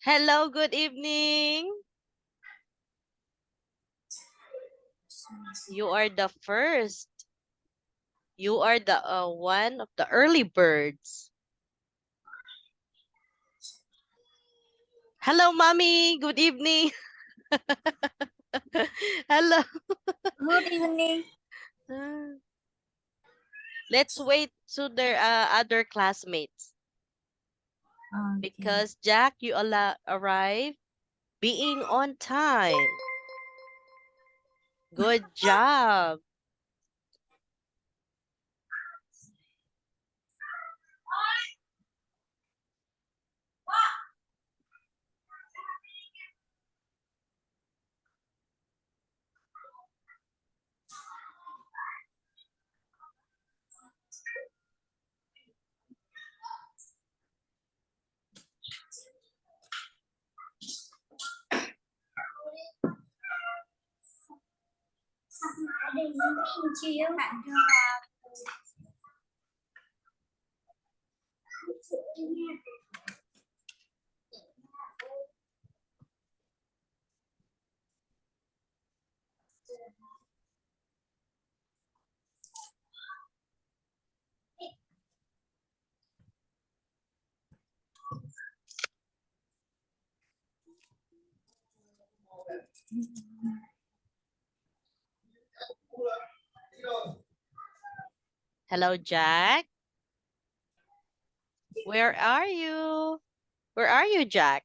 Hello, good evening. You are the first. You are the one of the early birds. Hello, mommy. Good evening. Hello. Good evening. Let's wait to their other classmates because Jack, you arrive being on time. Good job. Hello, Jack. Where are you? Where are you, Jack?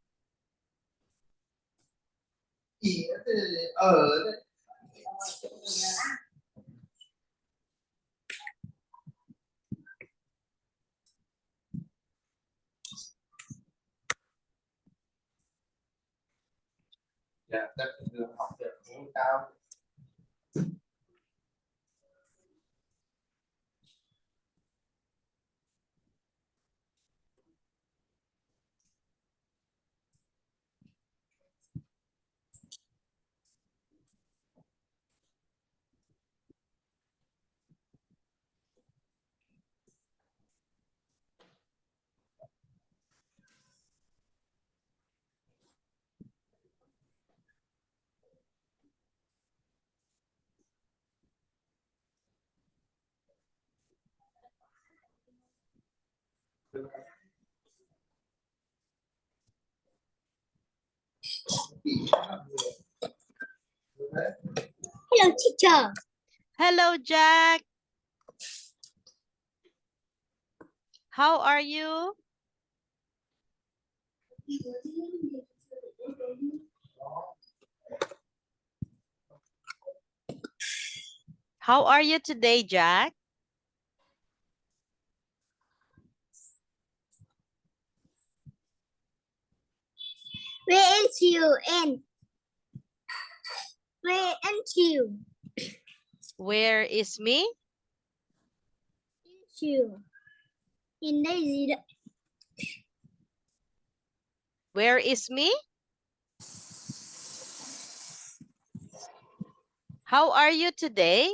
Hello, teacher. Hello, Jack. How are you? How are you today, Jack? Where is you and where is you? Where is me? You. In đây gì đấy? Where is me? How are you today?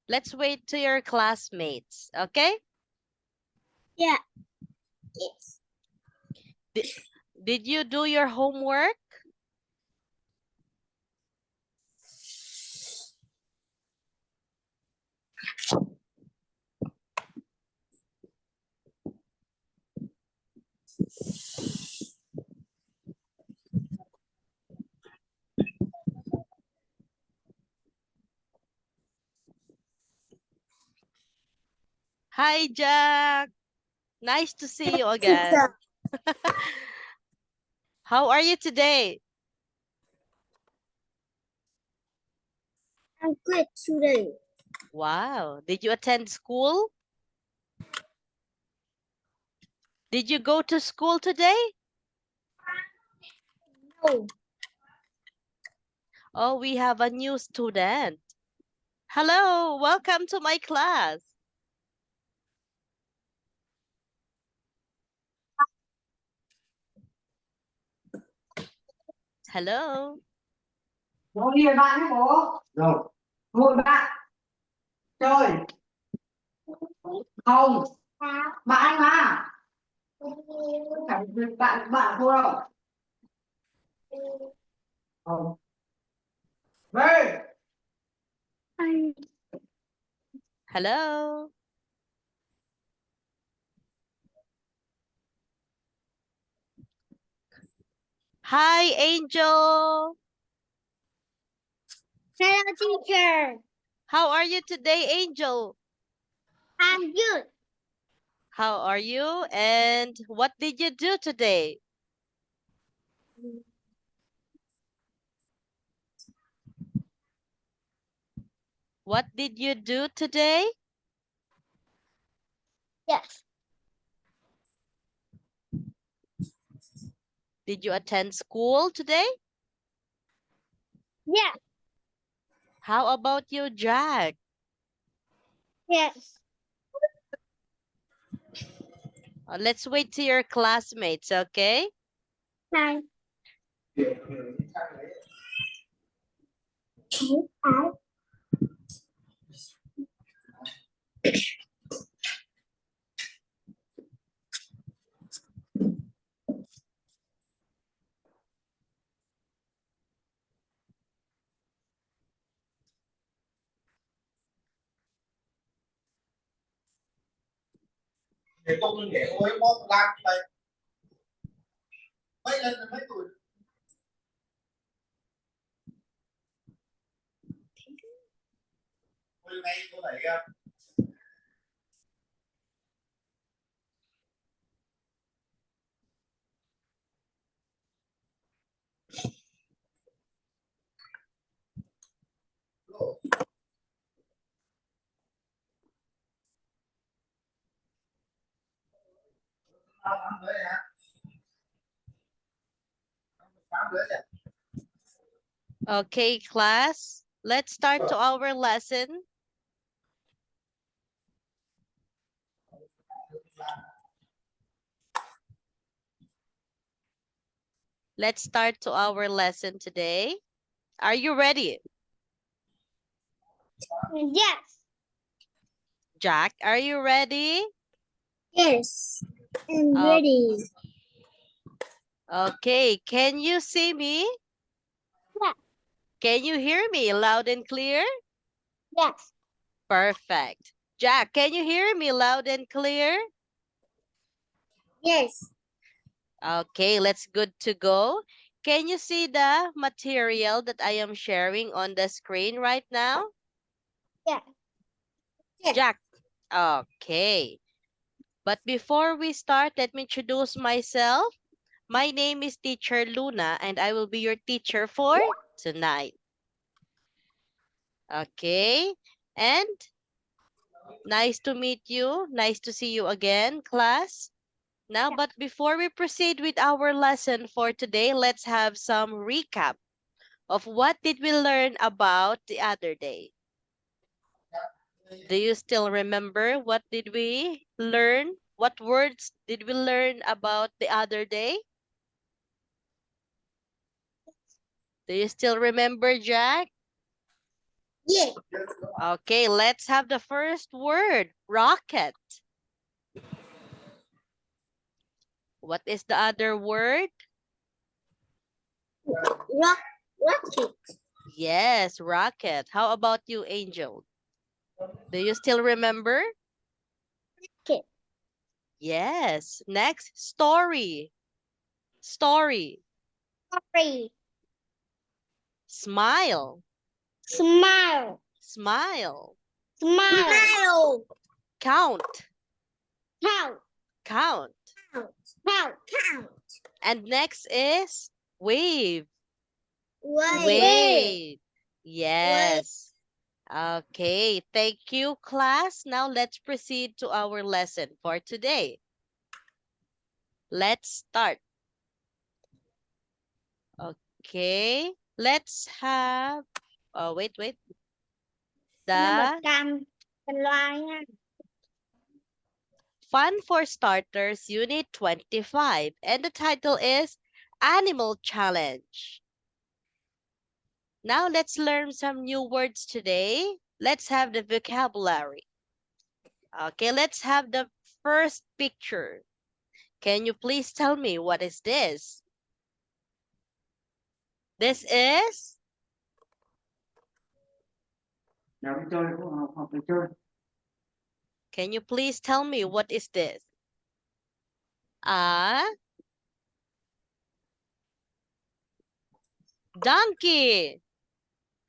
Let's wait to your classmates, okay? Yeah. Yes. Did you do your homework? Hi, Jack. Nice to see you again. Teacher. How are you today? I'm good today. Wow. Did you attend school? Did you go to school today? No. Oh, we have a new student. Hello, welcome to my class. Hello. Bố đi với bạn nhé bố. Rồi. Ngồi bạn. Chơi. Không, How? bạn mà. Phải bạn bạn cô đâu? Không. Về. Hello. Hi, Angel. Hello, teacher. How are you today, Angel? I'm good. How are you? And what did you do today? What did you do today? Yes. Did you attend school today? Yeah. How about you, Jack? Yes. Let's wait to your classmates, okay? Hi. Để không để ôi bóp lạc này. Mấy lần mấy tuổi. Hôm nay cô đẩy ra. Okay, class. Let's start to our lesson. Let's start to our lesson today. Are you ready? Yes. Jack, are you ready? Yes. I'm Uh, ready. Okay, can you see me? Yeah. Can you hear me loud and clear? Yes. Perfect. Jack, can you hear me loud and clear? Yes. Okay, let's good to go. Can you see the material that I am sharing on the screen right now? Yeah. Yes. Jack, okay. But before we start, let me introduce myself. My name is Teacher Luna, and I will be your teacher for tonight. Okay, and nice to meet you. Nice to see you again, class. Now, Yeah. but before we proceed with our lesson for today, let's have some recap of what did we learn about the other day. Do you still remember what did we learn? What words did we learn about the other day? Do you still remember, Jack? Yeah. Okay, let's have the first word, rocket. What is the other word? Rocket. Yes, rocket. How about you, Angel? Do you still remember? Rocket. Yes. Next, story. Story. Sorry. Smile. Smile. Smile. Smile. Count. Count. Count. Count. Count. Count. And next is wave. Wait. Wave. Yes. Okay, thank you, class. Now let's proceed to our lesson for today. Let's start. Okay, let's have, oh, wait. The Cầm loa nha. Fun for Starters, Unit 25, and the title is Animal Challenge. Now let's learn some new words today. Let's have the vocabulary. Okay, let's have the first picture. Can you please tell me what is this? This is Nào đi chơi, học đi chơi. Can you please tell me what is this? A donkey.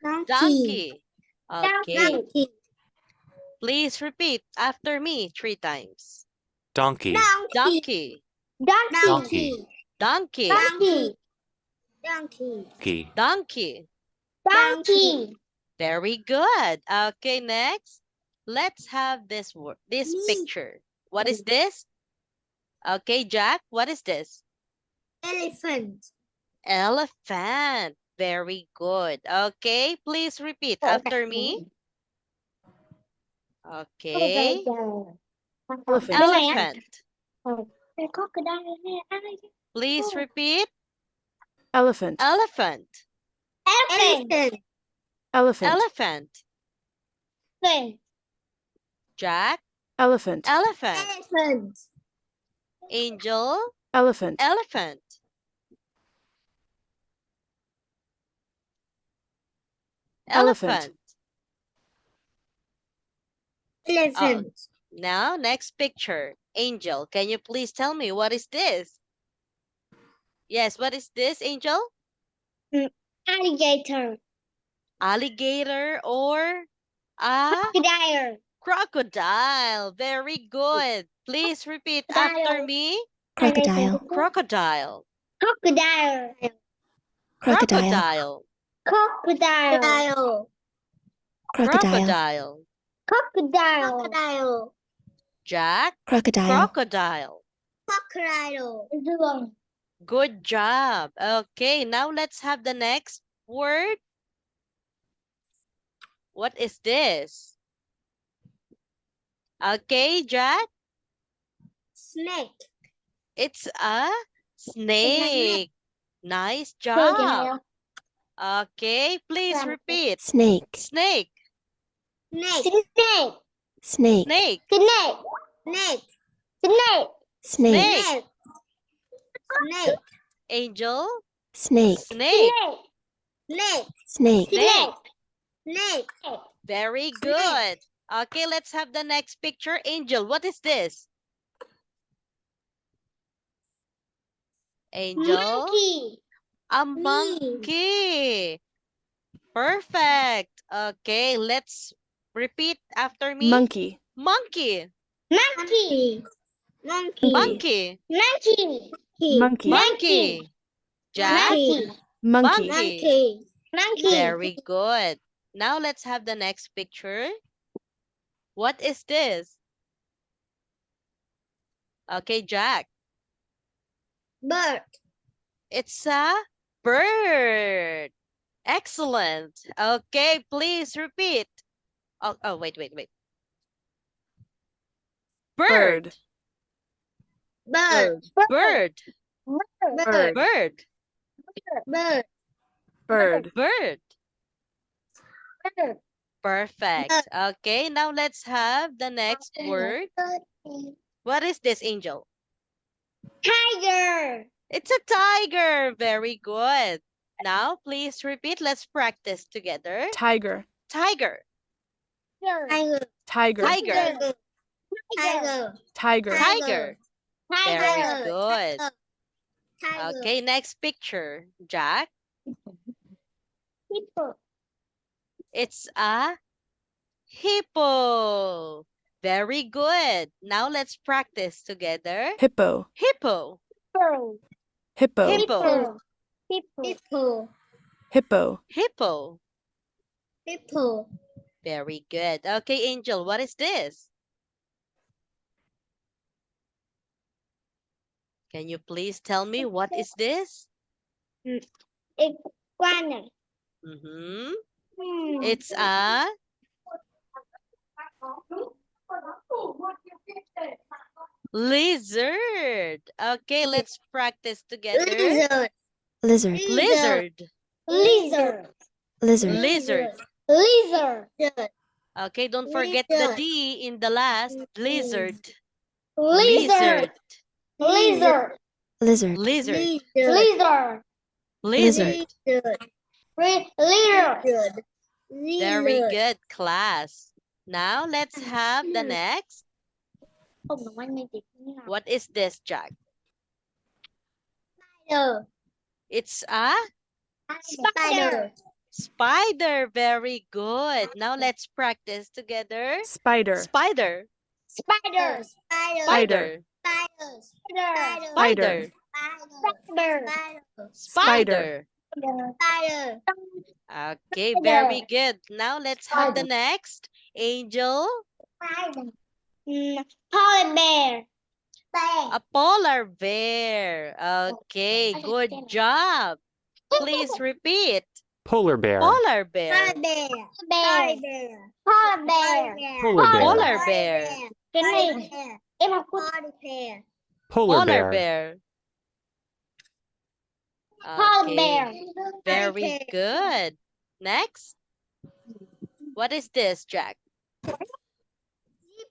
Donkey. Okay. Donkey. Please repeat after me 3 times. Donkey. Donkey. Donkey. Donkey. Donkey. Donkey. Key. Donkey. Donkey. Very good. Okay, next. Let's have this Me. picture. What is this? Okay, Jack, what is this? Elephant. Elephant. Very good. Okay, please repeat after me. Okay. Elephant. Please repeat. Elephant. Elephant. Elephant. Elephant. Elephant. Elephant. Jack. Elephant. Elephant. Elephant. Angel. Elephant. Elephant. Elephant. Elephant. Now, next picture. Angel, can you please tell me what is this? Yes, what is this, Angel? Alligator. Alligator or a Crocodile. crocodile. Very good. Please repeat after me. Crocodile. Crocodile. Crocodile. Crocodile. Crocodile. Crocodile. Crocodile. Crocodile. Crocodile. Jack. Crocodile. Crocodile. Crocodile. Good job. Okay, now let's have the next word. What is this? Okay, Jack. Snake. It's a snake. Nice job. Okay, please repeat. Snake. Snake. Snake. Snake. Snake. Snake. Snake. Snake. Snake. Snake. Snake. Angel. Snake. Snake. Snake. Snake. Snake. Snake. Very good. Okay, let's have the next picture. Angel, what is this? Angel. Monkey. A monkey. Perfect. Okay, let's repeat after me. Monkey. Monkey. Monkey. Monkey. Monkey. Monkey. Monkey. Monkey. Jack. Monkey. Monkey. Monkey. Monkey. Very good. Now let's have the next picture. What is this? Okay, Jack. Bird. It's a bird. Excellent. Okay, please repeat. Oh, wait. Bird. Bird. Bird. Bird. Bird. Bird. Bird. Bird. Bird. Perfect. Okay, now let's have the next word. What is this, Angel? Tiger. It's a tiger. Very good. Now, please repeat. Let's practice together. Tiger. Tiger. Tiger. Tiger. Tiger. Tiger. Tiger. Tiger. Very Tiger. good. Tiger. Okay, next picture. Jack. Hippo. It's a hippo. Very good. Now let's practice together. Hippo. Hippo. Hippo. Hippo. Hippo. Hippo. Hippo. Hippo. Hippo. Very good. Okay, Angel, what is this? Can you please tell me what is this? Iguana. Mm-hmm. It's a lizard. Okay, let's practice together. Lizard. Lizard. Lizard. Lizard. Lizard. Lizard. Lizard. Okay, don't forget the Lizard. D in the last. Lizard. Lizard. Lizard. Lizard. Lizard. Lizard. Lizard. Lizard. Very good, class. Now let's have the next. What is this, Jack? Spider. It's a Spider. spider. Very good. Now let's practice together. Spider. Spider. Spider. Spider. Spider. Spider. Spider. Spider. Spider. Okay, very good. Now let's have the next. Angel. Polar bear. A polar bear. Okay, good job. Please repeat. Polar bear. Polar bear. Polar bear. Polar bear. Polar bear. Polar bear. Polar bear. Cái này em học polar bear. Polar Polar bear. bear. Polar Okay, bear. very good. Next. What is this, Jack?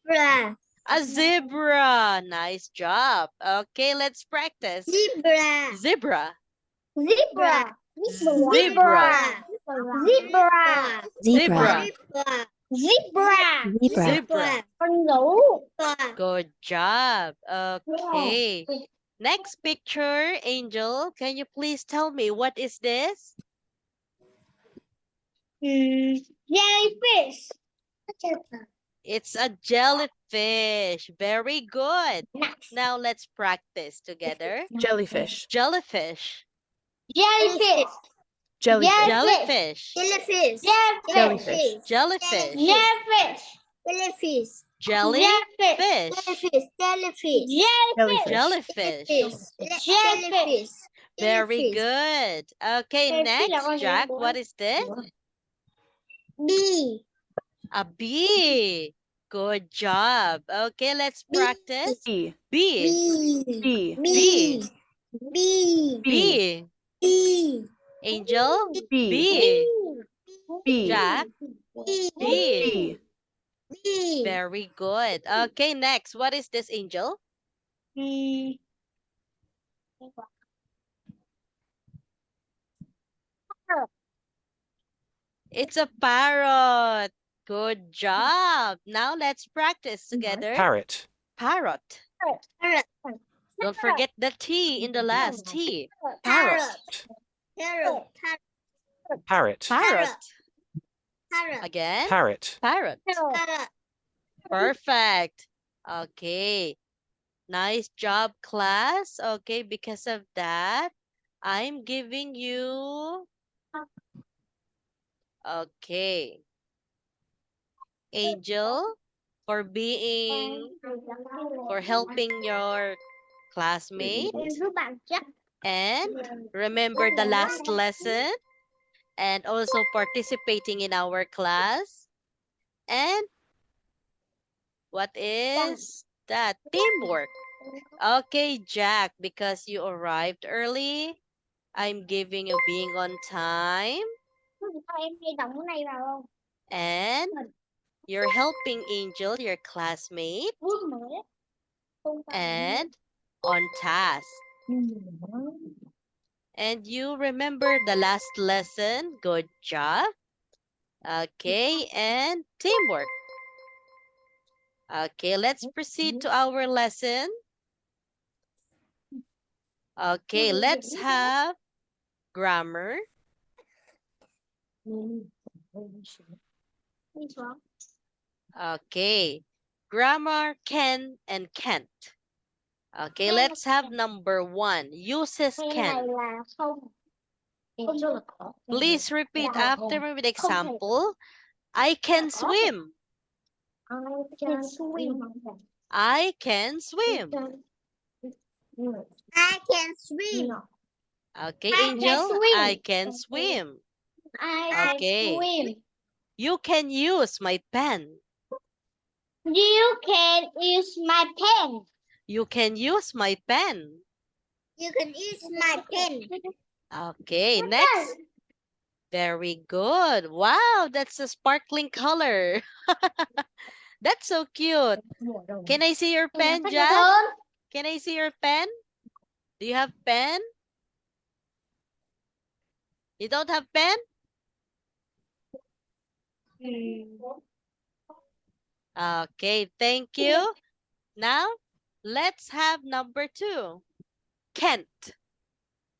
Zebra. A zebra. Nice job. Okay, let's practice. Zebra. Zebra. Zebra. Zebra. Zebra. Zebra. Zebra. Zebra. Zebra. Con gấu. Good job. Okay. Next picture, Angel. Can you please tell me what is this? Jellyfish. It's a jellyfish. Very good. Nice. Now let's practice together. Jellyfish. Jellyfish. Jellyfish. Jellyfish. Jellyfish. Jellyfish. Jellyfish. Jellyfish. Jellyfish. Jellyfish. Jellyfish. Jellyfish. Jellyfish. Jellyfish. Jellyfish. Very good. Okay, next, Jack. What is this? Bee. A bee. Good job. Okay, let's practice. B. Bee. Bee. B. Bee. Bee. Bee. Bee. Angel. B. Bee. B. Jack. Bee. B. Bee. Very good. Okay, next. What is this, Angel? It's a parrot. Good job. Now let's practice together. Parrot. Parrot. Parrot. Don't forget the T in the last T. Parrot. Parrot. Parrot. Parrot. Parrot. Again. Parrot. Parrot. Parrot. Perfect. Okay. Nice job, class. Okay, because of that, I'm giving you... Okay. Angel, for helping your classmate, and remember the last lesson, and also participating in our class. And what is that? Teamwork. Okay, Jack, because you arrived early, I'm giving you being on time. And you're helping Angel, your classmate, and on task. And you remember the last lesson. Good job. Okay, and teamwork. Okay, let's proceed to our lesson. Okay, let's have grammar. Okay, grammar can and can't. Okay, let's have number 1. Uses can. Please repeat after me with example. I can swim. I can swim. I can swim. Okay, I can Angel, swim. I can swim. I Okay. swim. You can use my pen. You can use my pen. You can use my pen. You can use my pen. Okay, next. Very good. Wow, that's a sparkling color. That's so cute. Can I see your pen, Jack? Can I see your pen? Do you have pen? You don't have pen? Okay, thank you. Now, let's have number 2. Kent.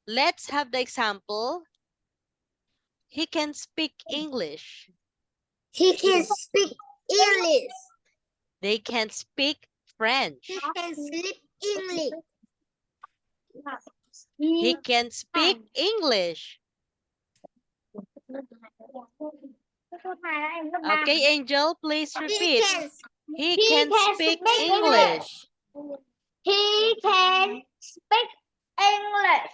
Let's have the example. He can speak English. He can speak English. They can speak French. He can speak English. He can speak English. Okay, Angel, please repeat. He can speak English. He can speak English.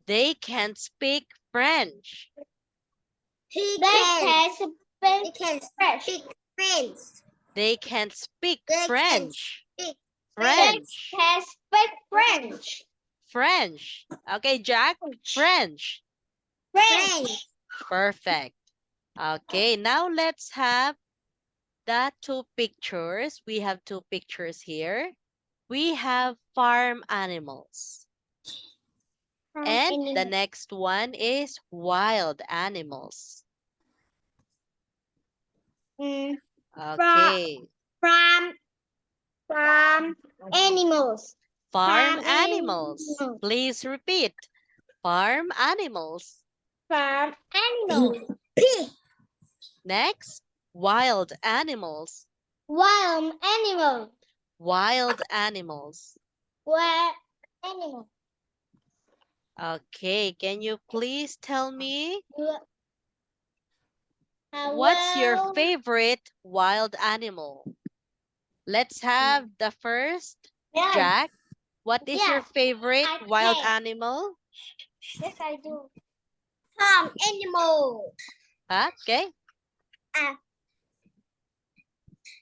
They can speak French. They can speak French. They can speak They can French. speak French. Can speak French. French. Okay, Jack. French. French. Perfect. Okay, now let's have the 2 pictures. We have 2 pictures here. We have farm animals. And the next one is wild animals. Okay. Farm animals. Farm Farm animals. animals. Please repeat. Farm animals. Farm animals. Pig. Next, wild animals. Wild animals. Wild animals. Wild animals. Okay, can you please tell me what's your favorite wild animal? Let's have the first. Jack, what is your favorite wild animal? Yes, I do. Farm animal. Okay.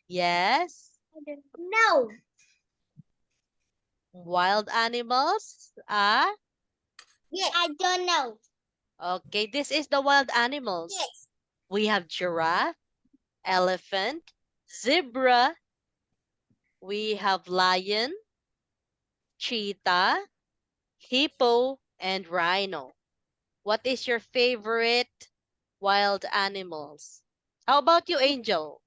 Yes. No. Wild animals. Yes. I don't know. Okay, this is the wild animals. Yes. We have giraffe, elephant, zebra. We have lion, cheetah, hippo, and rhino. What is your favorite wild animals? How about you, Angel?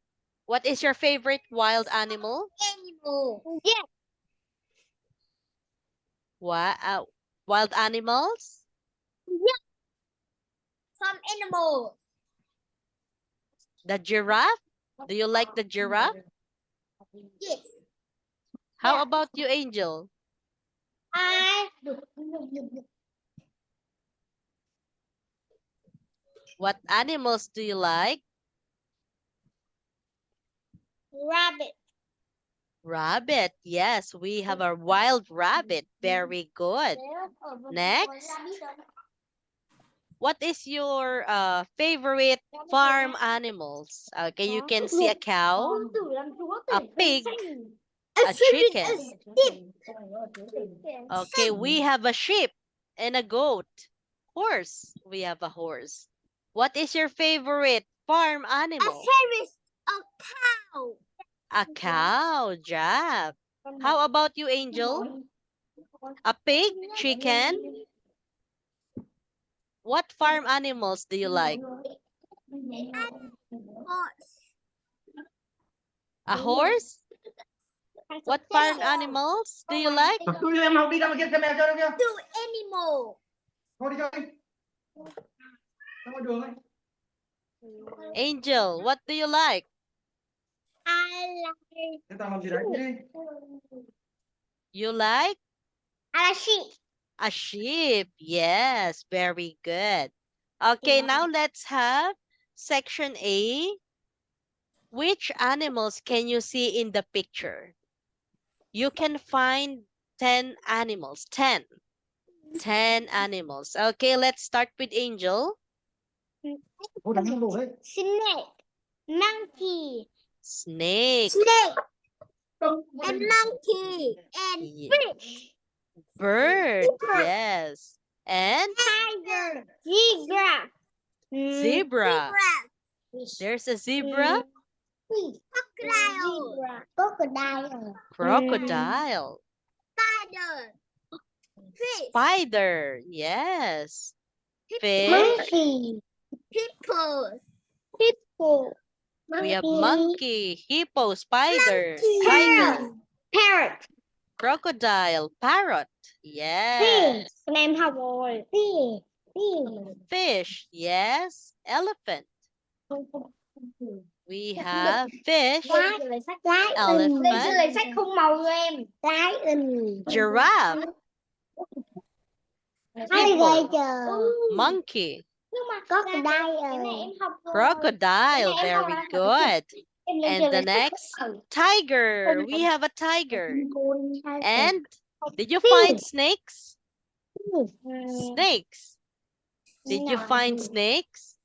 What is your favorite wild animal? Animal. Yes. Wild animals? Farm animal. The giraffe? Do you like the giraffe? Yes. How about you, Angel? What animals do you like? Rabbit. Rabbit. Yes, we have a wild rabbit. Very good. Next. What is your favorite farm animals? Okay, you can see a cow, a pig, a chicken. Okay, we have a sheep and a goat. Horse. We have a horse. What is your favorite farm animal? A cow. A cow, Jack. How about you, Angel? A pig, chicken? What farm animals do you like? Horse. A horse? What farm animals do you like? Tôi em học đi ra mà kia mẹ cho nó kia. Two animal. Thôi đi chơi. Ra ngoài đường ấy. Angel, what do you like? I like Thế tao làm gì đấy đi. You like? a sheep. A sheep. Yes, very good. Okay, now let's have section A. Which animals can you see in the picture? You can find 10 animals. 10. 10 animals. Okay, let's start with Angel. Thôi đánh đồ đấy. Snake. Monkey. Snake. Snake. And monkey. And fish. Bird. Yes. And Tiger. Zebra. Zebra. There's a zebra. Crocodile. Crocodile. Crocodile. Spider. Fish. Spider. Yes. Fish. Monkey. Hippo. Hippo. We have monkey, hippo, spider, tiger, Parrot. crocodile, parrot. Yes. Con em học rồi. Fish. Yes. Elephant. We have fish. Elephant. Sách không màu cho em. Lion. Giraffe. Hippo. Monkey. Crocodile. Crocodile. Very good. And the next, tiger. We have a tiger. And did you find snakes? Snakes. Did you find snakes?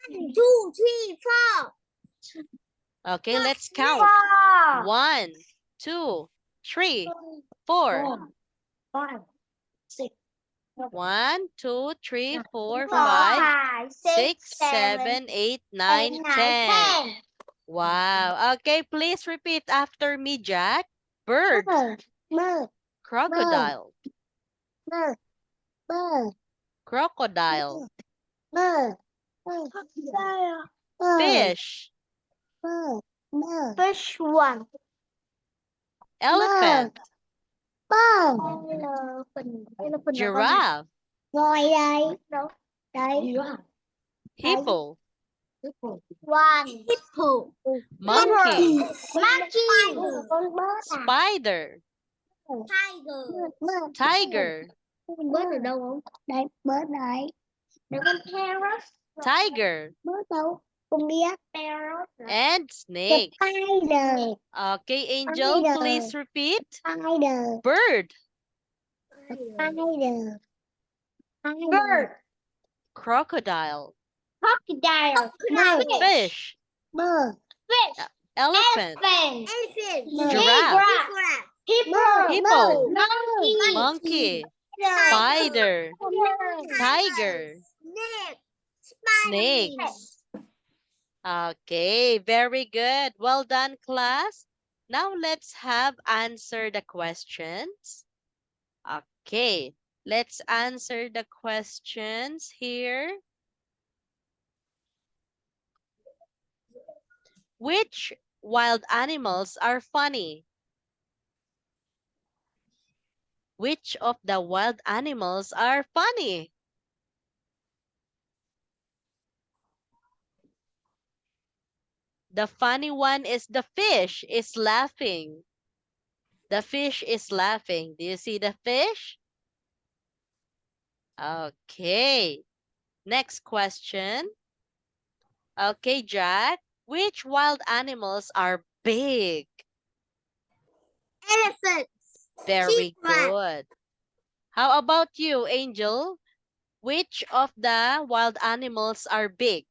1, 2, 3, 4. Okay, let's count. 1, 2, 3, 4. 1, 2, 3, 4, 5, 6, 7, 8, 9, 10. Wow. Okay, please repeat after me, Jack. Bird. Crocodile. Crocodile. Fish. Fish one. Elephant. Giraffe. Voi đây. Đây. Hippo. One. Hippo. Monkey. Monkey. Spider. Tiger. Tiger. Bớt ở đâu không? Đây, bớt đây. Được con parrot. Tiger. Bớt đâu? Không biết. Parrot. And snake. Spider. Okay, Angel, Spider. please repeat. Spider. Bird. Spider. Bird. Crocodile. Crocodile. Fish. Bird. Fish. Elephant. Elephant. Giraffe. Hippo. Monkey. Spider. Tiger. Snakes. Okay, very good. Well done, class. Now let's have answer the questions. Okay, let's answer the questions here. Which wild animals are funny? Which of the wild animals are funny? The funny one is the fish is laughing. The fish is laughing. Do you see the fish? Okay. Next question. Okay, Jack. Which wild animals are big? Elephant. Very Giraffe. good. How about you, Angel? Which of the wild animals are big?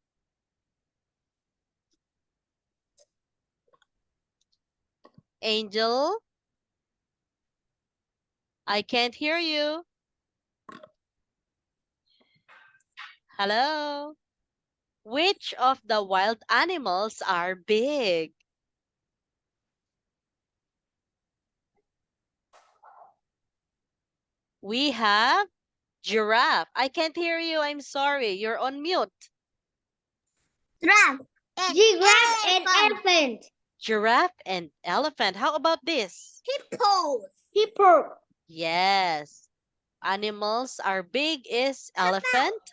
Angel? I can't hear you. Hello? Which of the wild animals are big? We have giraffe. I can't hear you. I'm sorry. You're on mute. Giraffe. Giraffe and elephant. Giraffe and elephant. How about this? Hippo. Hippo. Yes. Animals are big is elephant,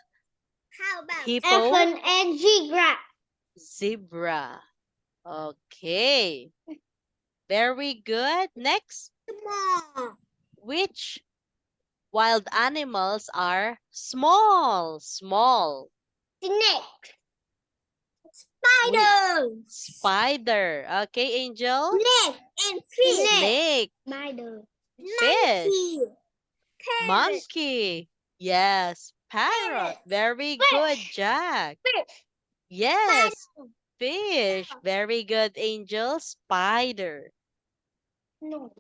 How about hippo, elephant and giraffe? zebra. Okay. Very good. Next. Small. Which wild animals are small? Small. Snake. Spider. Spider. Okay, Angel. Snake and fish. Snake. Spider. Fish. Parrot. Monkey. Yes. Parrot. Very good, Jack. Fish. Yes. Fish. Very good, Angel. Spider. No.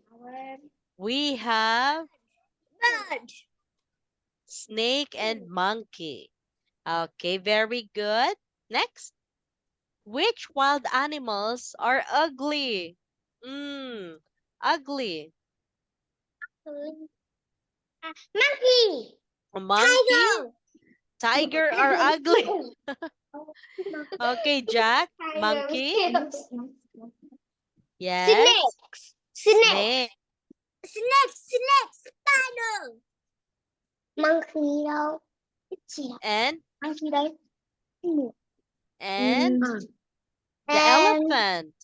We have Bird. snake and monkey. Okay, very good. Next. Which wild animals are ugly? Ugly. Monkey. A monkey, tiger are ugly. Okay, Jack, monkey. Yes. Snake. Snake. Spider. Monkey đâu? And Monkey đây. and And the elephant.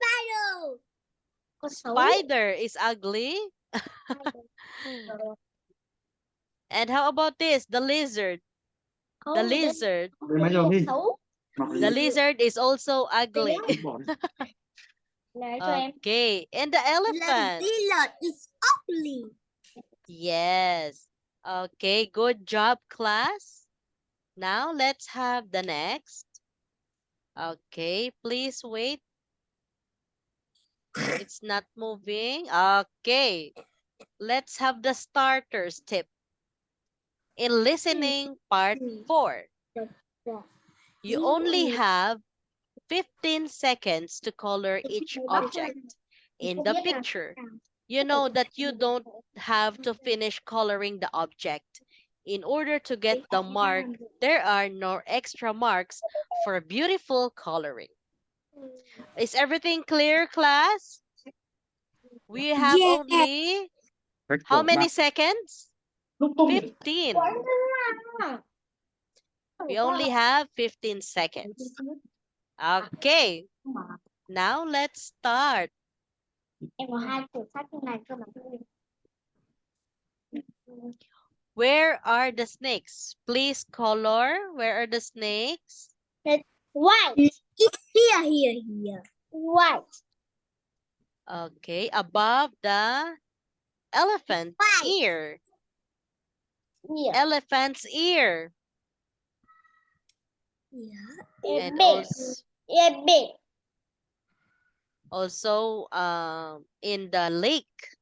Spider. Có xấu. Spider is ugly. And how about this? The lizard. The lizard. The lizard is also ugly. Okay. And the elephant. Lizard is ugly. Yes. Okay, good job, class. Now let's have the next. Okay, please wait. It's not moving. Okay. Let's have the starters tip. In listening part 4, you only have 15 seconds to color each object in the picture. You know that you don't have to finish coloring the object. In order to get the mark, there are no extra marks for beautiful coloring. Is everything clear, class? We have only how many seconds? 15. We only have 15 seconds. Okay. Now let's start. Em có 2 cuốn sách như này cơ mà. Where are the snakes? Please color. Where are the snakes? White. It's here. White. Okay, above the elephant White. ear. Here. Elephant's ear. And Big. Big. also in the lake.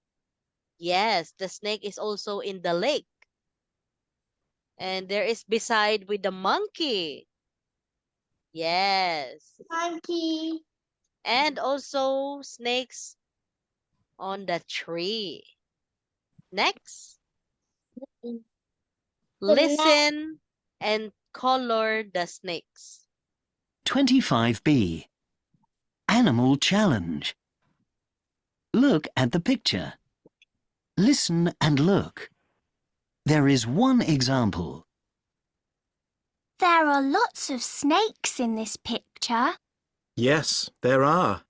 Yes, the snake is also in the lake. And there is beside with the monkey. Yes. Monkey. And also snakes on the tree. Next. Listen and color the snakes. 25B. Animal Challenge. Look at the picture. Listen and look. There is one example. There are lots of snakes in this picture. Yes, there are.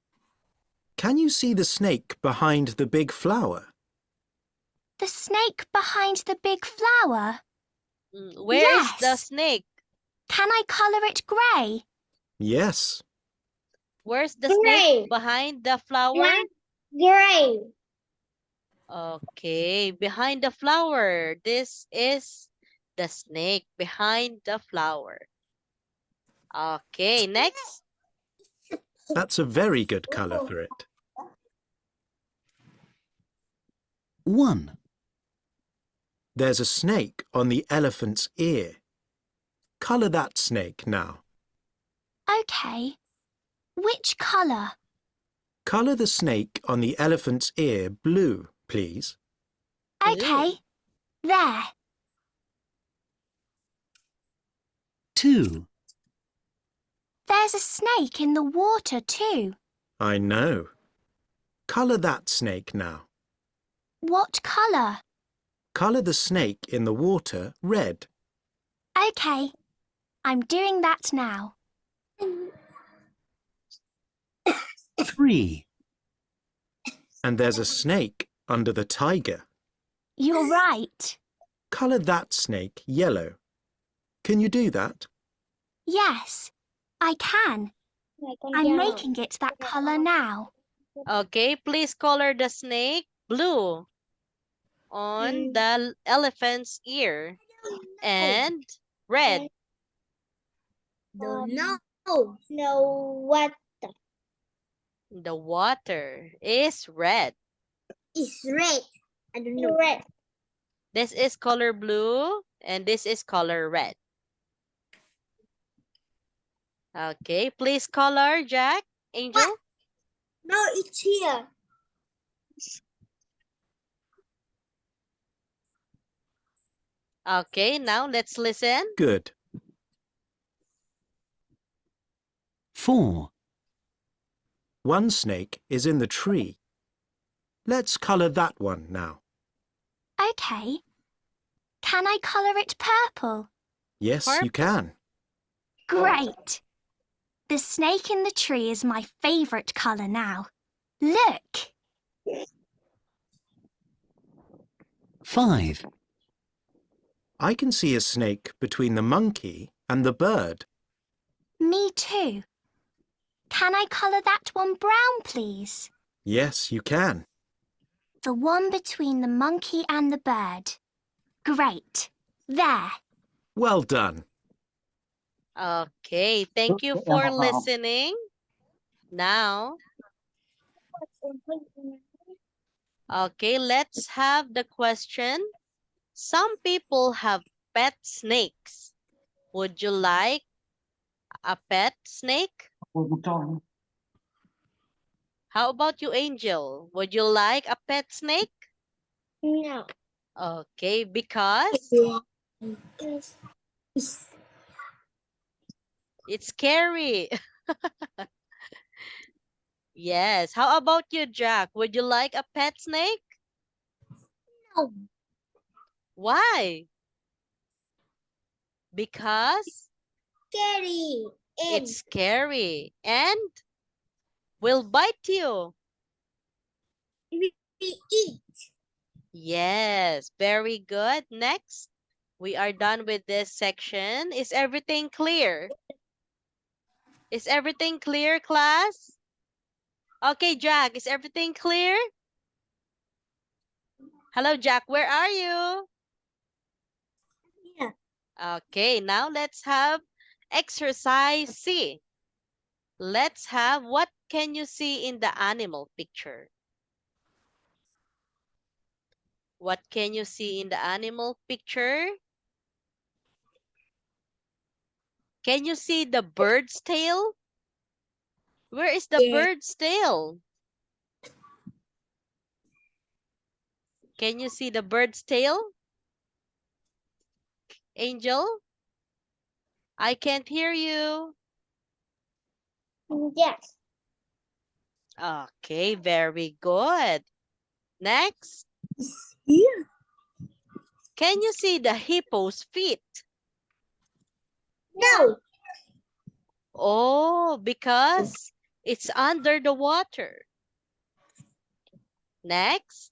Can you see the snake behind the big flower? The snake behind the big flower. Where is the Yes. snake? Can I colour it grey? Yes. Where's the Gray. snake behind the flower? Gray. Okay, behind the flower. This is the snake behind the flower. Okay, next. That's a very good colour for it. 1. There's a snake on the elephant's ear. Colour that snake now. OK. Which colour? Colour the snake on the elephant's ear blue, please. OK. There. 2. There's a snake in the water too. I know. Colour that snake now. What colour? Colour the snake in the water red. OK. I'm doing that now. 3. And there's a snake under the tiger. You're right. Colour that snake yellow. Can you do that? Yes, I can. I'm making it that colour now. Okay, please color the snake blue on the elephant's ear and red. No. What The water is red. is red? I don't know. Red. This is color blue and this is color red. Okay, please color, Jack, Angel. No, it's here. Okay, now let's listen. Good. 4. One snake is in the tree. Let's colour that one now. Okay. Can I colour it purple? Yes, you can. Great. The snake in the tree is my favourite colour now. Look. 5. I can see a snake between the monkey and the bird. Me too. Can I colour that one brown, please? Yes, you can. The one between the monkey and the bird. Great. There. Well done. Okay, thank you for listening. Now, okay, let's have the question. Some people have pet snakes. Would you like a pet snake? How about you, Angel? Would you like a pet snake? No. Okay, because it's scary. Yes. How about you, Jack? Would you like a pet snake? No. Why? Because Scary. it's scary and will bite you. We eat. Yes, very good. Next, we are done with this section. Is everything clear? Is everything clear, class? Okay, Jack, is everything clear? Hello, Jack, where are you? Yeah. Okay, now let's have exercise C. Let's have what can you see in the animal picture? What can you see in the animal picture? Can you see the bird's tail? Where is the bird's tail? Can you see the bird's tail? Angel? I can't hear you. Yes. Okay, very good. Next. Yeah. Can you see the hippo's feet? No. Oh, because it's under the water. Next.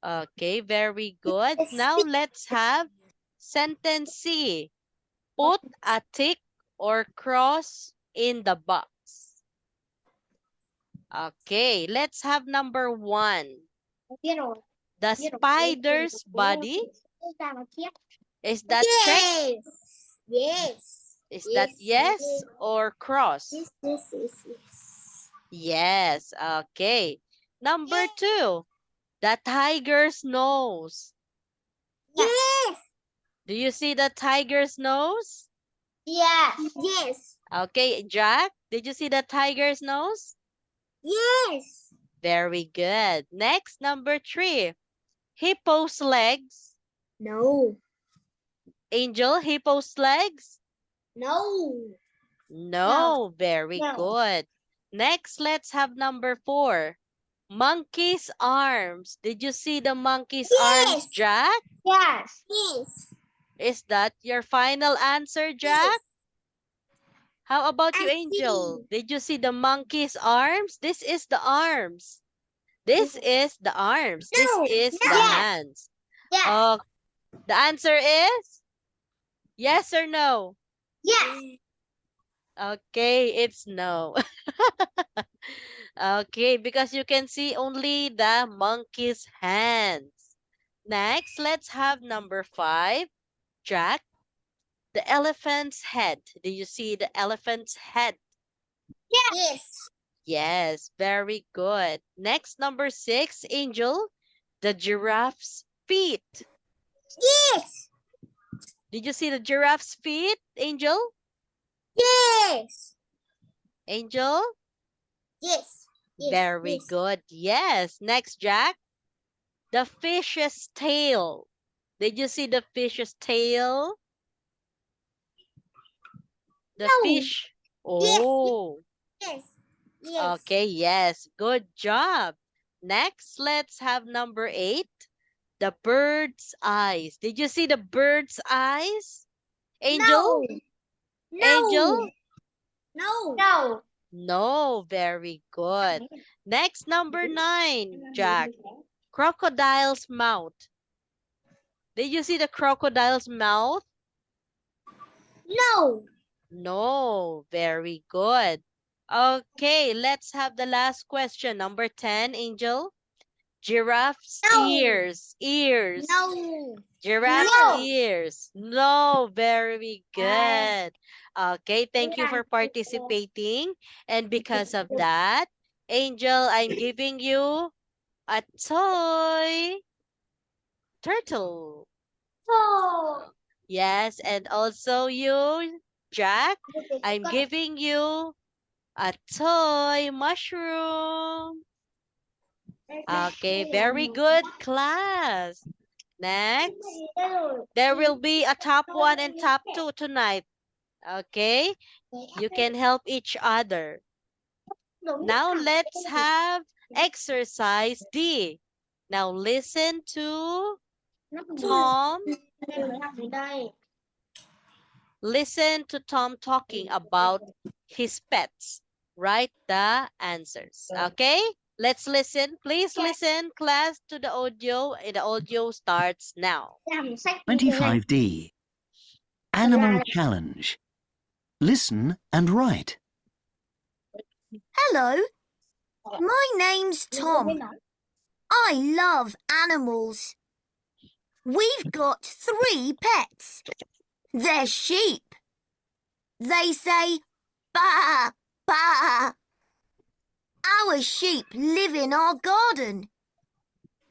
Okay, very good. Now let's have sentence C. Put a tick or cross in the box. Okay, let's have number 1. The spider's body. Is that check? Yes. Is that yes or cross? Yes. Yes, okay. Number 2, the tiger's nose. Yes. Do you see the tiger's nose? Yes. Yes. Okay, Jack, did you see the tiger's nose? Yes. Very good. Next, number 3, hippo's legs. No. Angel, hippo's legs? No. No, very No. good. Next, let's have number 4. Monkey's arms. Did you see the monkey's arms, Yes. Jack? Yes. Yes. Is that your final answer, Jack? How about you, I Angel? see. Did you see the monkey's arms? This is the arms. This is the arms. No. This is the Yes. hands. Yes. Oh, the answer is yes or no? Yes. Okay, it's no. Okay, because you can see only the monkey's hands. Next, let's have number 5. Jack, the elephant's head. Do you see the elephant's head? Yes. Yes, very good. Next, number 6, Angel. The giraffe's feet. Yes. Did you see the giraffe's feet, Angel? Yes. Angel? Yes. Very good. Yes. Next, Jack. The fish's tail. Did you see the fish's tail? The No. fish. Yes. Oh, Yes. Yes. okay. Yes. Good job. Next, let's have number 8. The bird's eyes. Did you see the bird's eyes? Angel? No. Angel? No. No. No. Very good. Next, number 9, Jack. Crocodile's mouth. Did you see the crocodile's mouth? No. No. Very good. Okay, let's have the last question. Number 10, Angel. Giraffe's No. ears. Ears. No. Giraffe's No. ears. No. Very good. Okay, thank you for participating. And because of that, Angel, I'm giving you a toy turtle. Oh. Yes, and also you, Jack, I'm giving you a toy mushroom. Okay, very good, class. Next, there will be a top 1 and top 2 tonight. Okay, you can help each other. Now let's have exercise D. Now listen to Tom. Listen to Tom talking about his pets. Write the answers. Okay? Let's listen. Please listen, class, to the audio. The audio starts now. 25D. Animal challenge. Listen and write. Hello, my name's Tom. I love animals. We've got 3 pets. They're sheep. They say, "Baa, baa." Our sheep live in our garden.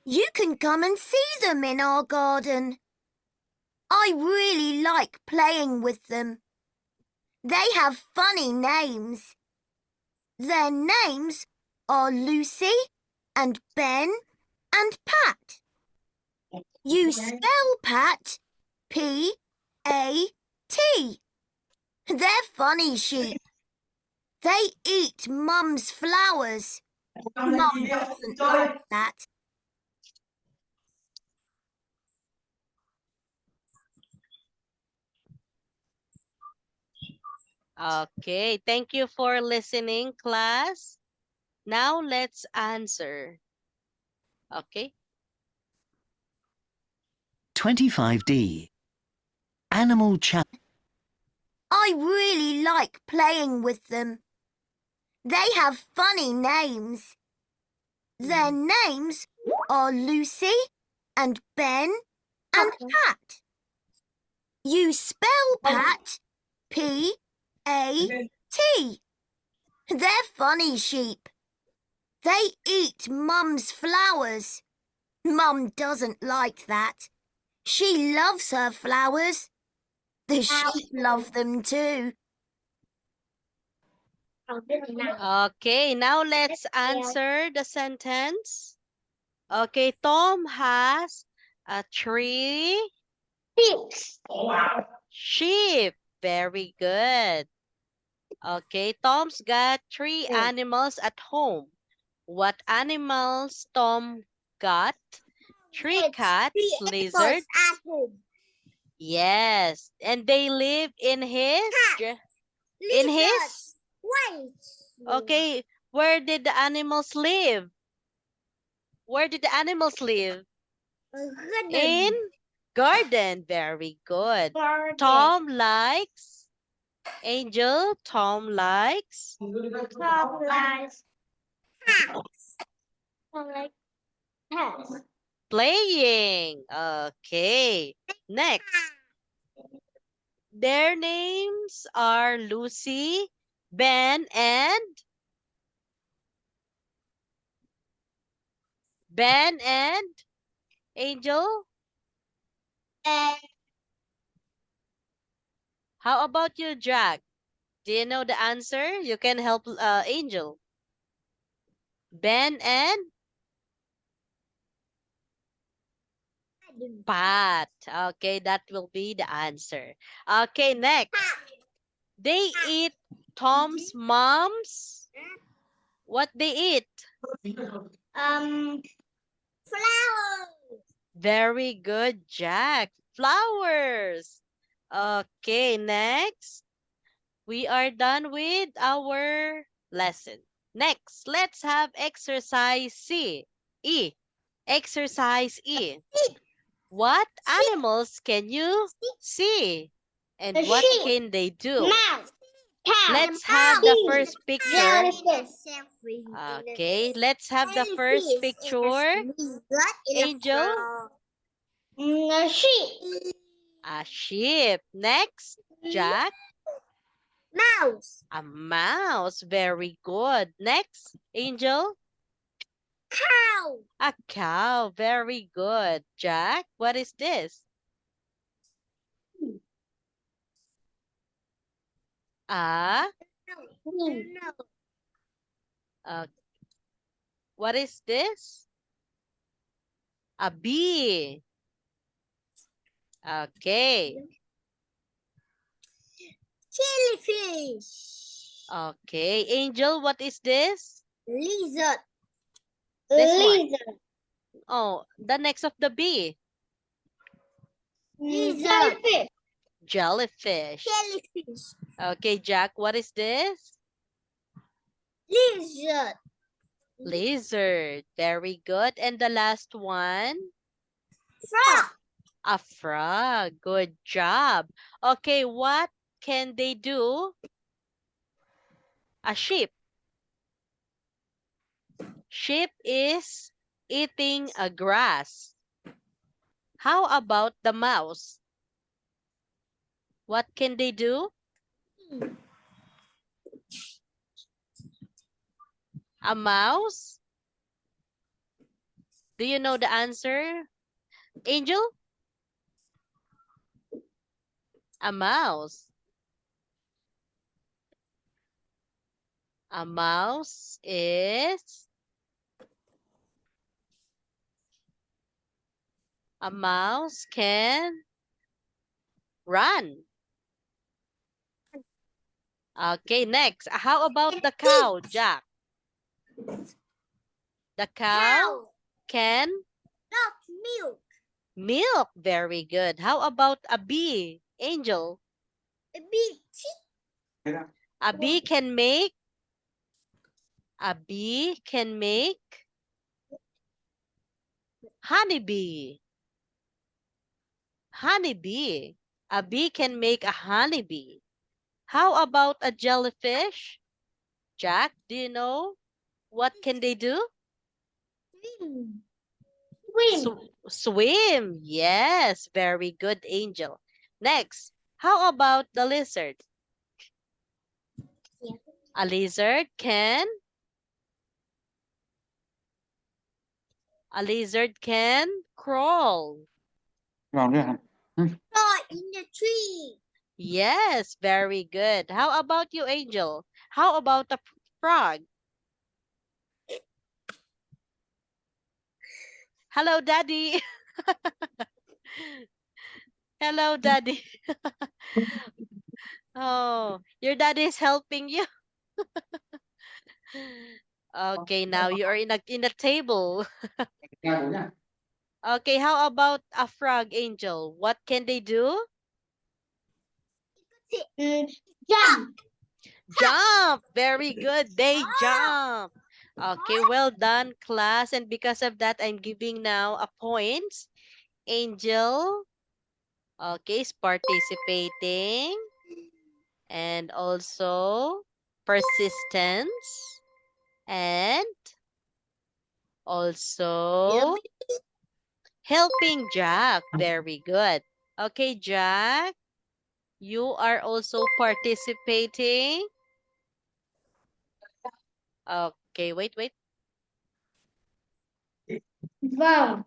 You can come and see them in our garden. I really like playing with them. They have funny names. Their names are Lucy and Ben and Pat. You spell Pat P-A-T. They're funny sheep. They eat Mum's flowers. Mum doesn't like that. Okay, thank you for listening, class. Now let's answer. Okay. 25D. Animal challenge. I really like playing with them. They have funny names. Their names are Lucy and Ben and Pat. You spell Pat P-A-T. They're funny sheep. They eat Mum's flowers. Mum doesn't like that. She loves her flowers. The sheep love them too. Okay, now let's answer the sentence. Okay, Tom has 3 sheep. Very good. Okay, Tom's got 3 animals at home. What animals Tom got? 3 cats, lizard. Yes, and they live in his Okay, where did the animals live? Where did the animals live? In garden. Very good. Tom likes Angel. Tom likes playing. Okay. Next. Their names are Lucy, Ben, and Angel? How about you, Jack? Do you know the answer? You can help Angel. Ben and Pat. Okay, that will be the answer. Okay, next. They eat Tom's mom's. What they eat? Flower. Very good, Jack. Flowers. Okay, next. We are done with our lesson. Next, let's have exercise C. E. Exercise E. What animals can you see? And A what sheep. can they do? Mouse. Cow. Let's have the first picture. Jellyfish. Okay, let's have the first picture. Angel, A sheep. a sheep. Next, Jack, Mouse. a mouse. Very good. Next, Angel, Cow. a cow. Very good. Jack, what is this? A, uh, what is this? A bee. Okay. Jellyfish. Okay. Angel, what is this? Lizard. This one. Oh, the next of the bee. Jellyfish. Jellyfish. Jellyfish. Okay, Jack, what is this? Lizard. Lizard. Very good. And the last one? Frog. A frog. Good job. Okay, what can they do? A sheep. Sheep is eating a grass. How about the mouse? What can they do? A mouse? Do you know the answer? Angel? A mouse. A mouse is... A mouse can run. Okay, next. How about the cow, Jack? The cow can Not milk. milk. Very good. How about a bee, Angel? A bee. A bee can make honeybee. Honeybee. A bee can make a honeybee. How about a jellyfish? Jack, do you know what can they do? Swim. Yes, very good, Angel. Next, how about the lizard? Yeah. A lizard can crawl. Fly in the tree. Yes, very good. How about you, Angel? How about the frog? Hello, Daddy. Hello, Daddy. Oh, your daddy is helping you. Okay, now you are in a table. Okay, how about a frog, Angel? What can they do? Jump. Jump. Very good. They jump. Okay, well done, class. And because of that, I'm giving now a point. Angel, okay, is participating. And also persistence. And also helping Jack. Very good. Okay, Jack, you are also participating. Okay, wait. Wow.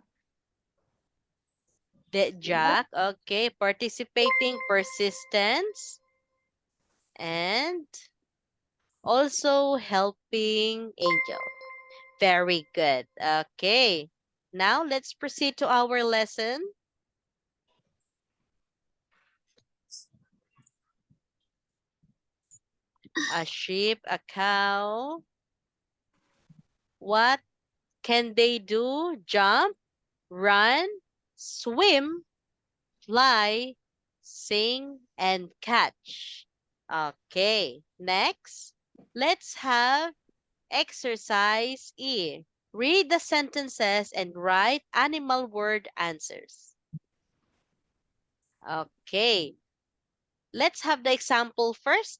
Jack, okay. Participating, persistence, and also helping Angel. Very good. Okay. Now let's proceed to our lesson. A sheep, a cow. What can they do? Jump, run, swim, fly, sing, and catch. Okay, next, let's have exercise E. Read the sentences and write animal word answers. Okay, let's have the example first.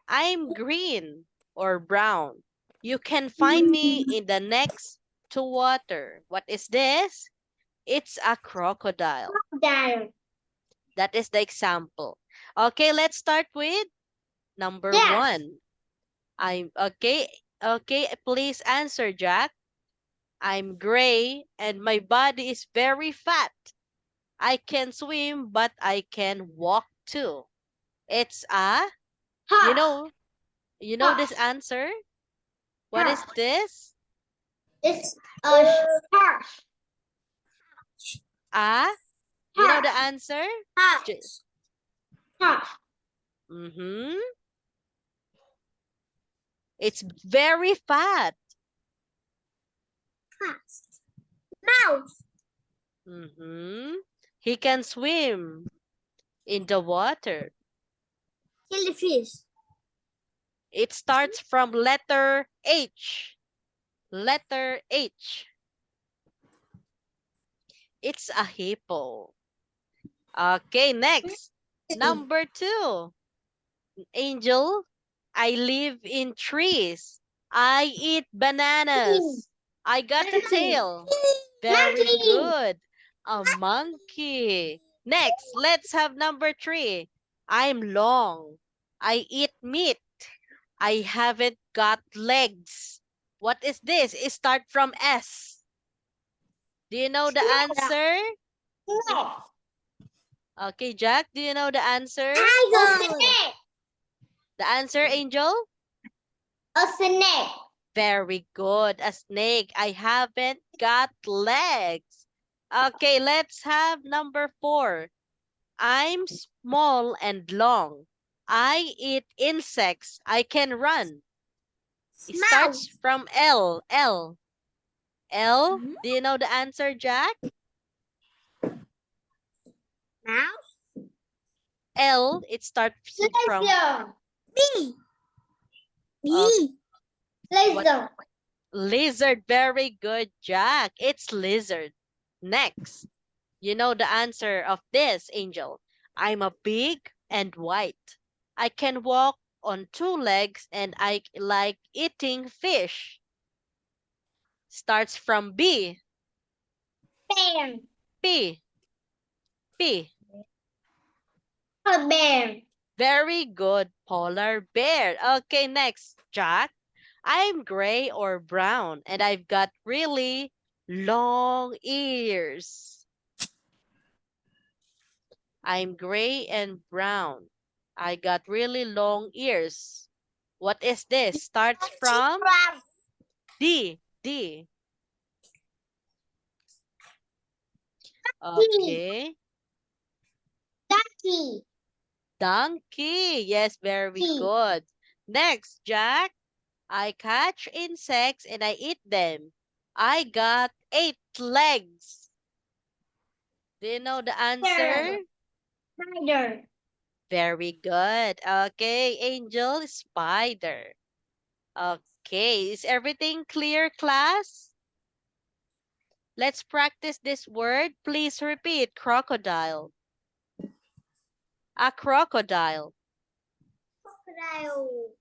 I'm green or brown. You can find me in the next to water. What is this? It's a crocodile. Down. That is the example. Okay, let's start with number Yes. 1. I'm okay. Okay, please answer, Jack. I'm gray and my body is very fat. I can swim, but I can walk too. It's a, you know this answer? What is this? It's a horse. You know the answer? Horse. Horse. Mm-hmm. It's very fat. Mouse. Mm-hmm. He can swim in the water. Jellyfish. It starts from letter H. Letter H. It's a hippo. Okay, next. Number 2. Angel, I live in trees. I eat bananas. I got a tail. Very Monkey. good. A monkey. Next, let's have number 3. I'm long. I eat meat. I haven't got legs. What is this? It starts from S. Do you know the answer? No. Okay, Jack, do you know the answer? Tiger. The answer, Angel? A snake. Very good. A snake. I haven't got legs. Okay, let's have number 4. I'm small and long. I eat insects. I can run. It starts from L. L. L. Do you know the answer, Jack? Mouse. L. It starts from B. B. Lizard. lizard. Very good, Jack. It's lizard. Next. You know the answer of this, Angel. I'm a big and white. I can walk on 2 legs and I like eating fish. Starts from B. Bear. P. P. A bear. Very good, polar bear. Okay, next, Jack. I'm gray or brown and I've got really long ears. I'm gray and brown. I got really long ears. What is this? Starts from D. D. Okay. Ducky. Donkey. Yes, very good. Next, Jack. I catch insects and I eat them. I got 8 legs. Do you know the answer? Spider. Very good. Okay, Angel, spider. Okay, is everything clear, class? Let's practice this word. Please repeat. Crocodile. A crocodile. Crocodile.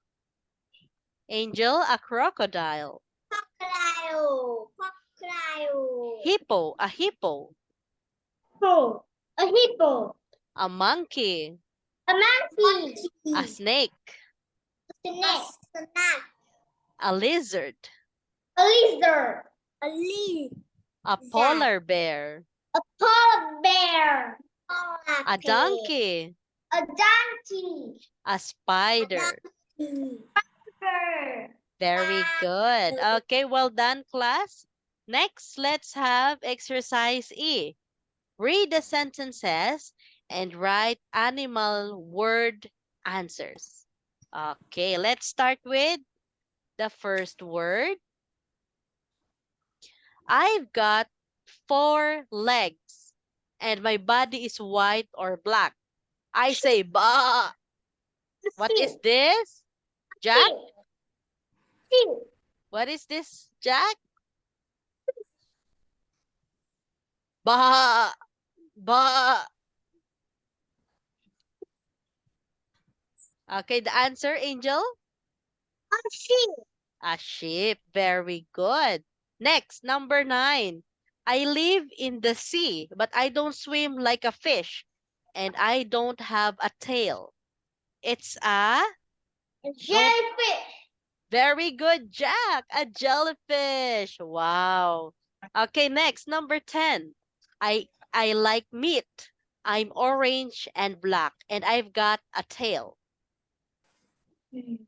Angel, a crocodile. Crocodile. Crocodile. Hippo, a hippo. Hippo. A hippo. A monkey. A monkey. A snake. Snake. A lizard. A lizard. A lizard. A polar bear. A polar bear. A donkey. A donkey. A spider. Bird. Very good. Okay, well done, class. Next, let's have exercise E. Read the sentences and write animal word answers. Okay, let's start with the first word. I've got 4 legs and my body is white or black. I say ba. What is this? Jack? Sheep. What is this, Jack? Ba. Ba. Okay, the answer, Angel? A sheep. A sheep. Very good. Next, number 9. I live in the sea, but I don't swim like a fish. And I don't have a tail. It's a... A jellyfish. Very good, Jack. A jellyfish. Wow. Okay, next, number 10. I like meat. I'm orange and black, and I've got a tail. A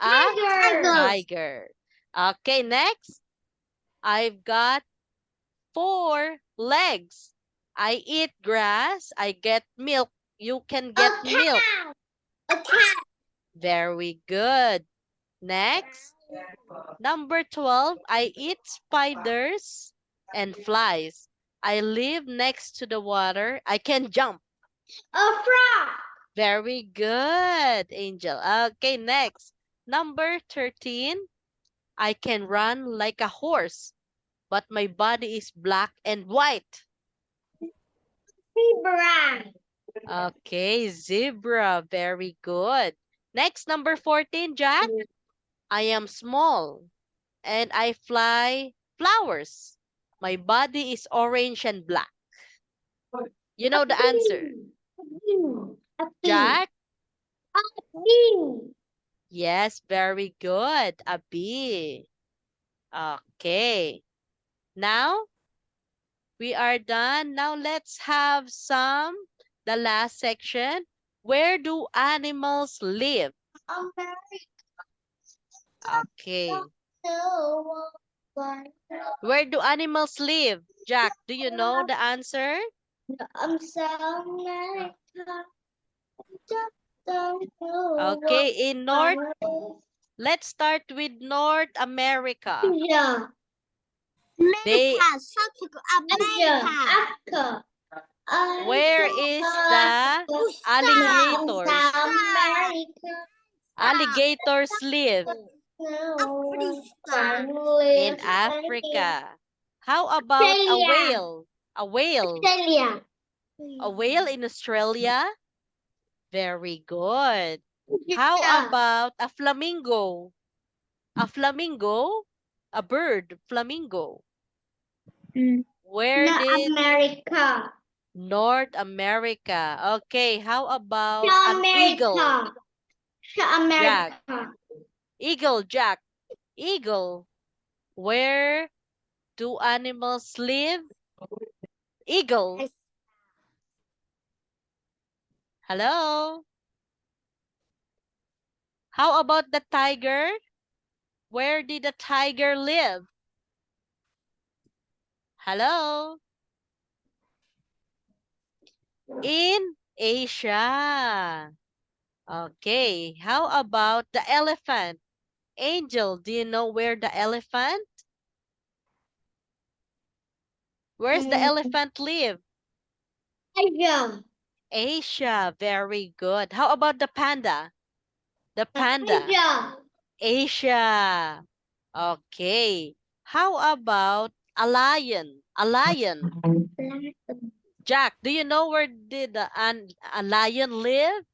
Tiger. tiger. Okay, next. I've got 4 legs. I eat grass. I get milk. You can get A milk. cow. A cat. Very good. Next. Number 12. I eat spiders and flies. I live next to the water. I can jump. A frog. Very good, Angel. Okay, next. Number 13. I can run like a horse, but my body is black and white. Zebra. Okay, zebra. Very good. Next, number 14, Jack. I am small and I fly flowers. My body is orange and black. You know the answer. A bee. Jack? A bee. Yes, very good. A bee. Okay. Now, we are done. Now, let's have the last section. Where do animals live? Okay. Where do animals live? Jack, do you know the answer? Okay, in North, let's start with North America. They, Africa. where is the alligators? Alligators live in Africa. How about a whale? A whale. Australia. A whale in Australia? Very good. How Yeah. about a flamingo? A flamingo? A bird, flamingo. Where North did America. North America? Okay, how about South an eagle? America. South America. Eagle, Jack. Eagle. Where do animals live? Eagle. Hello? How about the tiger? Where did the tiger live? Hello? In Asia. Okay, how about the elephant? Angel, do you know where the elephant? Where's the elephant live? Asia. Asia, very good. How about the panda? The panda. Asia. Asia. Okay. How about a lion? A lion. Jack, do you know where did a lion live?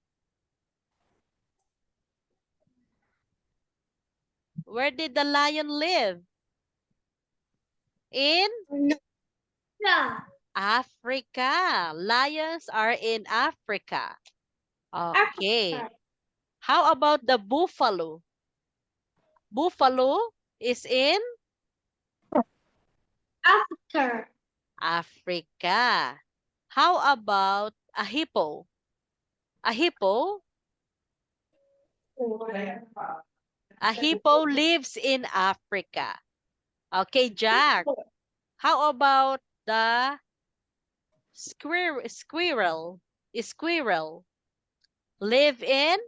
Where did the lion live? In Africa. Lions are in Africa. Okay. Africa. How about the buffalo? Buffalo is in Africa. Africa. How about a hippo? A hippo? A hippo lives in Africa. Okay, Jack. How about the squirrel? Squirrel live in?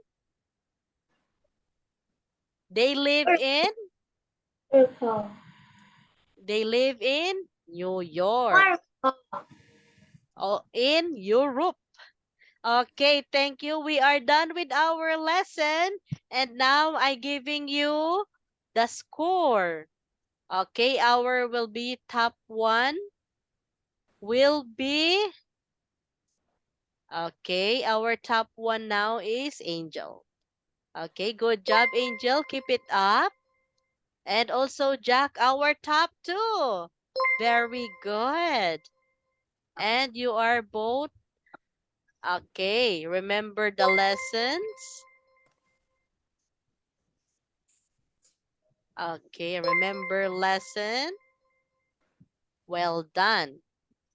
They live in? They live in New York. Oh, in Europe. Okay, thank you. We are done with our lesson. And now I'm giving you the score. Okay, our will be top 1 will be, okay, our top 1 now is Angel. Okay, good job, Angel. Keep it up. And also Jack, our top 2. Very good. And you are both, okay, remember the lessons. Okay, remember lesson. Well done.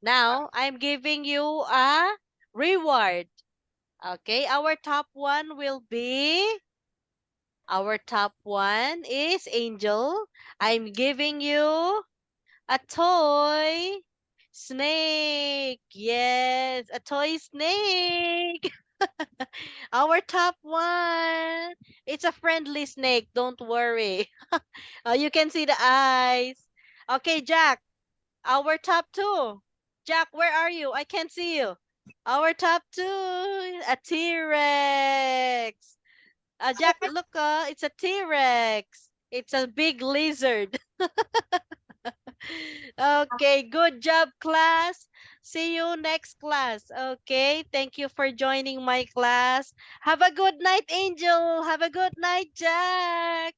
Now, I'm giving you a reward. Okay, our top 1 will be, our top 1 is Angel. I'm giving you a toy snake. Yes, a toy snake. Our top 1. It's a friendly snake. Don't worry. You can see the eyes. Okay, Jack. Our top 2. Jack, where are you? I can't see you. Our top 2. A T-Rex. Jack, look, it's a T-Rex. It's a big lizard. Okay, good job, class. See you next class. Okay, thank you for joining my class. Have a good night, Angel. Have a good night, Jack.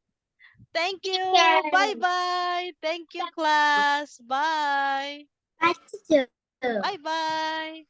Thank you. Bye-bye. Thank you, class. Bye. Bye, teacher. Bye-bye.